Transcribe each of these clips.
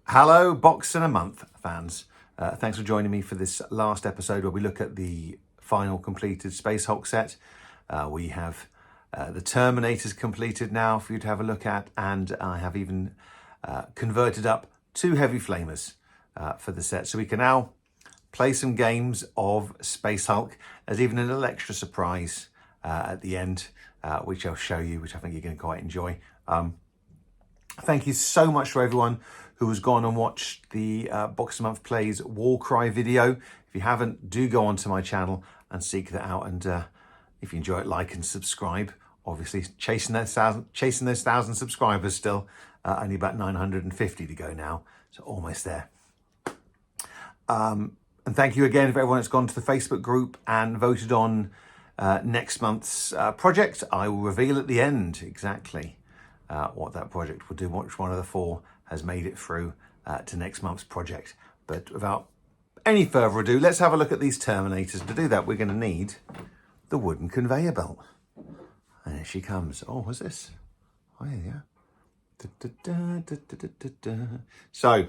Hello, Box in a Month fans. Thanks for joining me for this last episode where we look at the final completed Space Hulk set. We have the Terminators completed now for you to have a look at, and I have even converted up 2 heavy flamers for the set. So we can now play some games of Space Hulk. There's even a little extra surprise at the end, which I'll show you, which I think you're going to quite enjoy. Thank you so much to everyone who has gone and watched the Box a Month Plays Warcry video. If you haven't, do go onto my channel and seek that out. And if you enjoy it, like and subscribe. Obviously, chasing those 1,000 subscribers still. Only about 950 to go now, so almost there. And thank you again for everyone that's gone to the Facebook group and voted on next month's project. I will reveal at the end exactly what that project will do, which one of the 4 has made it through to next month's project. But without any further ado, let's have a look at these Terminators. To do that, we're going to need the wooden conveyor belt. And here she comes. Oh, what's this? Oh, yeah. So,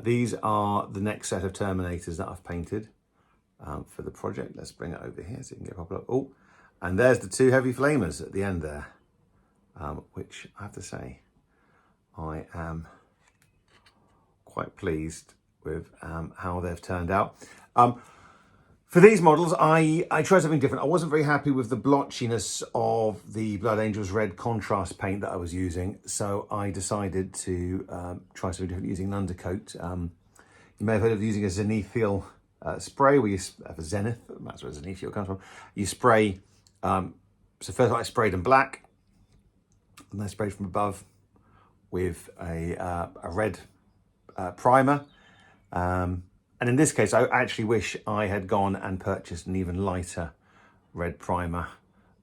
these are the next set of Terminators that I've painted for the project. Let's bring it over here so you can get a proper look. Oh, and there's the 2 heavy flamers at the end there. Which I have to say, I am quite pleased with how they've turned out. For these models, I tried something different. I wasn't very happy with the blotchiness of the Blood Angels red contrast paint that I was using, so I decided to try something different using an undercoat. You may have heard of using a zenithial spray, where you have a zenith, that's where zenithial comes from. You spray, so first I sprayed them black, and I sprayed from above with a red primer. And in this case, I actually wish I had gone and purchased an even lighter red primer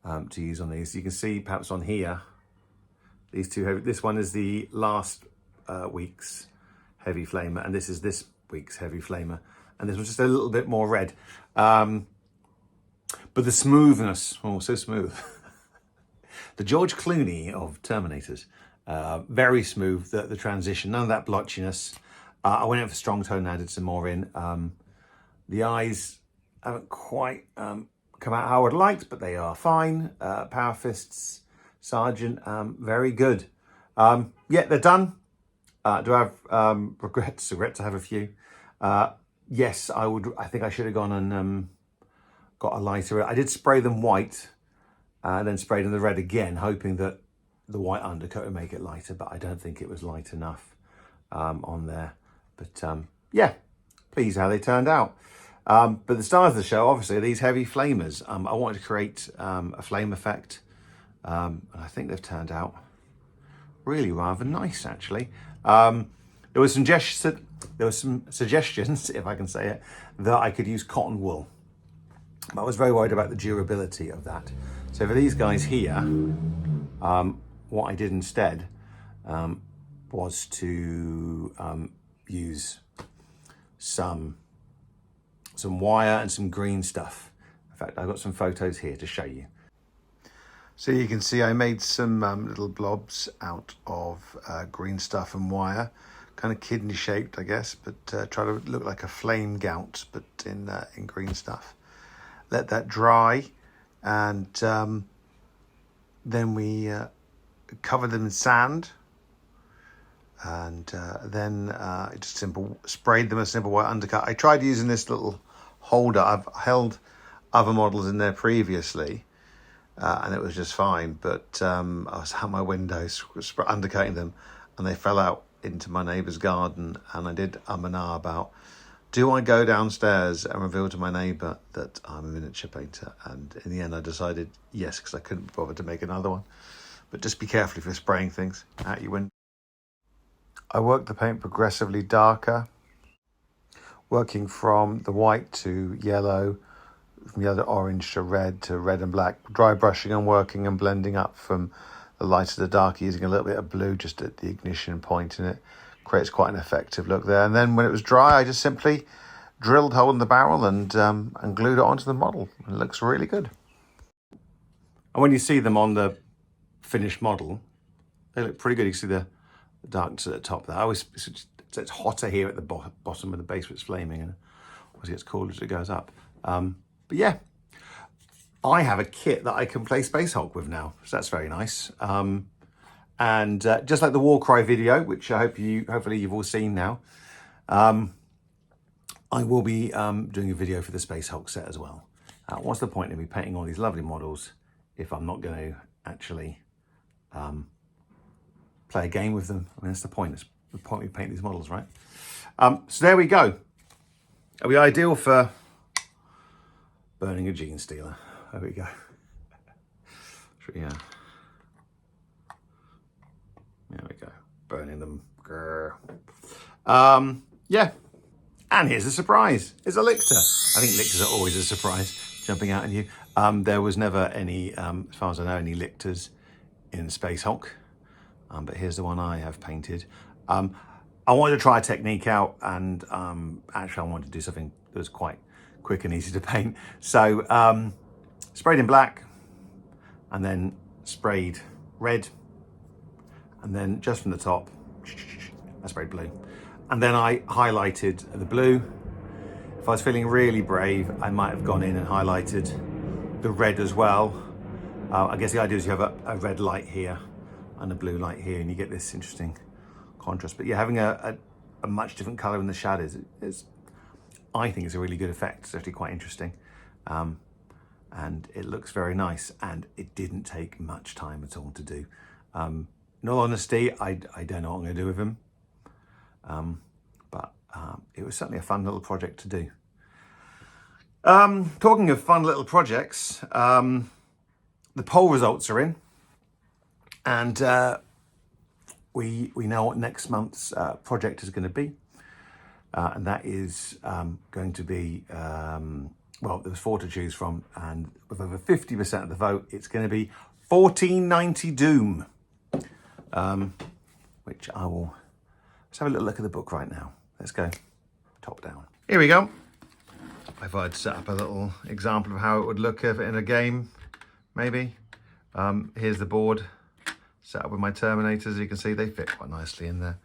to use on these. You can see perhaps on here, these 2 heavy, this one is the last week's heavy flamer, and this is this week's heavy flamer. And this one's just a little bit more red. But the smoothness, oh, so smooth. The George Clooney of Terminators, very smooth, the transition, none of that blotchiness. I went in for strong tone and added some more in. The eyes haven't quite come out how I'd liked, but they are fine. Power Fists, Sergeant, very good. Yeah, they're done. Do I have regrets? Regrets, I have a few. Yes, I think I should have gone and got a lighter. I did spray them white, and then sprayed in the red again, hoping that the white undercoat would make it lighter, but I don't think it was light enough on there. But yeah, pleased how they turned out. But the stars of the show, obviously, are these heavy flamers. I wanted to create a flame effect, and I think they've turned out really rather nice, actually. There was some suggestions, if I can say it, that I could use cotton wool. But I was very worried about the durability of that. So for these guys here, what I did instead was to use some wire and some green stuff. In fact, I've got some photos here to show you. So you can see I made some little blobs out of green stuff and wire, kind of kidney shaped, I guess, but try to look like a flame gout, but in green stuff. Let that dry, and then we covered them in sand, and then just sprayed them a simple white undercut. I tried using this little holder. I've held other models in there previously, and it was just fine, but I was out my windows undercutting them, and they fell out into my neighbour's garden, and I did and ah about, do I go downstairs and reveal to my neighbour that I'm a miniature painter? And in the end, I decided yes, because I couldn't bother to make another one. But just be careful if you're spraying things out your window. I worked the paint progressively darker, working from the white to yellow, from the other orange to red and black, dry brushing and working and blending up from the light to the dark, using a little bit of blue just at the ignition point in it. Creates quite an effective look there. And then when it was dry, I just simply drilled a hole in the barrel and glued it onto the model. It looks really good. And when you see them on the finished model, they look pretty good. You see the the darkness at the top there. I always, it's hotter here at the bottom of the base where it's flaming, and obviously it's cooler as it goes up. But yeah, I have a kit that I can play Space Hulk with now, so that's very nice. And just like the Warcry video, which hopefully you've all seen now, I will be doing a video for the Space Hulk set as well. What's the point of me painting all these lovely models if I'm not going to actually play a game with them? I mean, that's the point. It's the point we paint these models, right? So there we go. Are we ideal for burning a gene stealer? There we go. Yeah. There we go. Burning them. Yeah. And here's a surprise. It's a lictor. I think lictors are always a surprise, jumping out at you. There was never any, as far as I know, any lictors in Space Hulk. But here's the one I have painted. I wanted to try a technique out, and actually I wanted to do something that was quite quick and easy to paint. So sprayed in black, and then sprayed red, and then just from the top, I sprayed blue. And then I highlighted the blue. If I was feeling really brave, I might have gone in and highlighted the red as well. I guess the idea is you have a red light here and a blue light here, and you get this interesting contrast. But yeah, having a much different color in the shadows is, I think, is a really good effect. It's actually quite interesting. And it looks very nice, and it didn't take much time at all to do. In all honesty, I don't know what I'm going to do with him. But it was certainly a fun little project to do. Talking of fun little projects, the poll results are in, and we know what next month's project is going to be, and that is going to be, well, there was 4 to choose from, and with over 50% of the vote, it's going to be 1490 Doom, which I will. Let's have a little look at the book right now. Let's go top down. Here we go. I thought I'd set up a little example of how it would look in a game, maybe. Here's the board set up with my Terminators. As you can see, they fit quite nicely in there.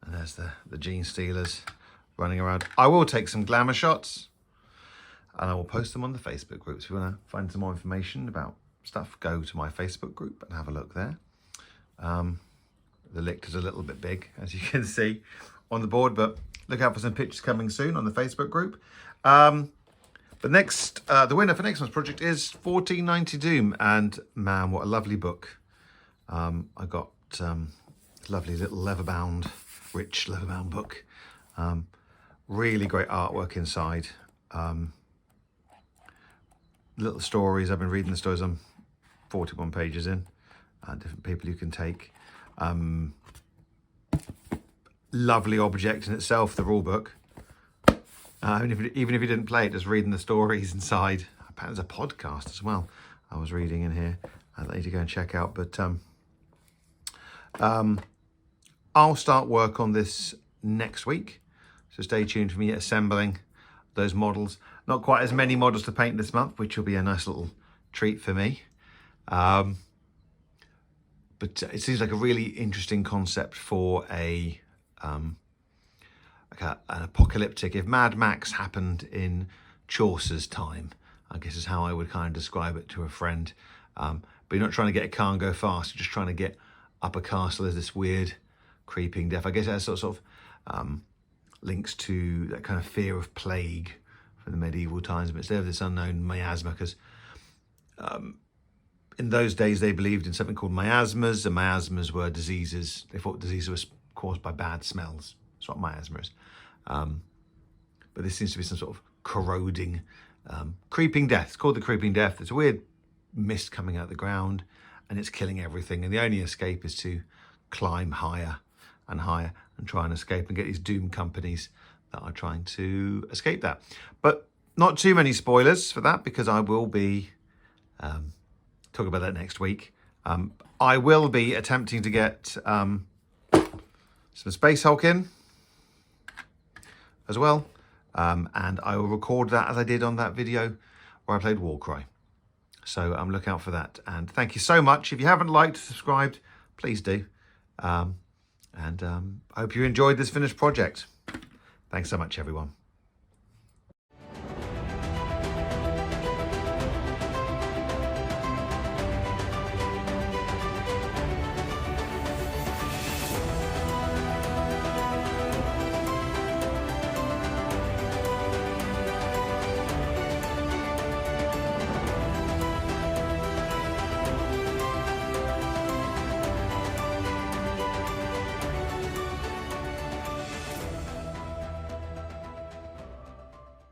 And there's the gene stealers running around. I will take some glamour shots, and I will post them on the Facebook group. So if you want to find some more information about stuff, go to my Facebook group and have a look there. The lictor's a little bit big, as you can see on the board, but look out for some pictures coming soon on the Facebook group. The winner for next month's project is 1490 Doom, and man, what a lovely book. I got lovely little rich leather-bound book. Really great artwork inside. Little stories. I've been reading the stories. I'm 41 pages in. Different people you can take. Lovely object in itself, the rule book. Even if you didn't play it, just reading the stories inside. Apparently there's a podcast as well I was reading in here that I need to go and check out. But I'll start work on this next week, so stay tuned for me assembling those models. Not quite as many models to paint this month, which will be a nice little treat for me. But it seems like a really interesting concept for an apocalyptic. If Mad Max happened in Chaucer's time, I guess is how I would kind of describe it to a friend. But you're not trying to get a car and go fast. You're just trying to get up a castle as this weird, creeping death. I guess that sort of links to that kind of fear of plague from the medieval times. But instead of this unknown miasma, because in those days, they believed in something called miasmas. And miasmas were diseases. They thought disease was caused by bad smells. That's what miasma is. But this seems to be some sort of corroding, creeping death. It's called the creeping death. There's a weird mist coming out of the ground, and it's killing everything. And the only escape is to climb higher and higher and try and escape and get these doom companies that are trying to escape that. But not too many spoilers for that, because I will be talk about that next week. I will be attempting to get some Space Hulk in as well. And I will record that as I did on that video where I played Warcry. So look out for that. And thank you so much. If you haven't liked, subscribed, please do. And I hope you enjoyed this finished project. Thanks so much, everyone.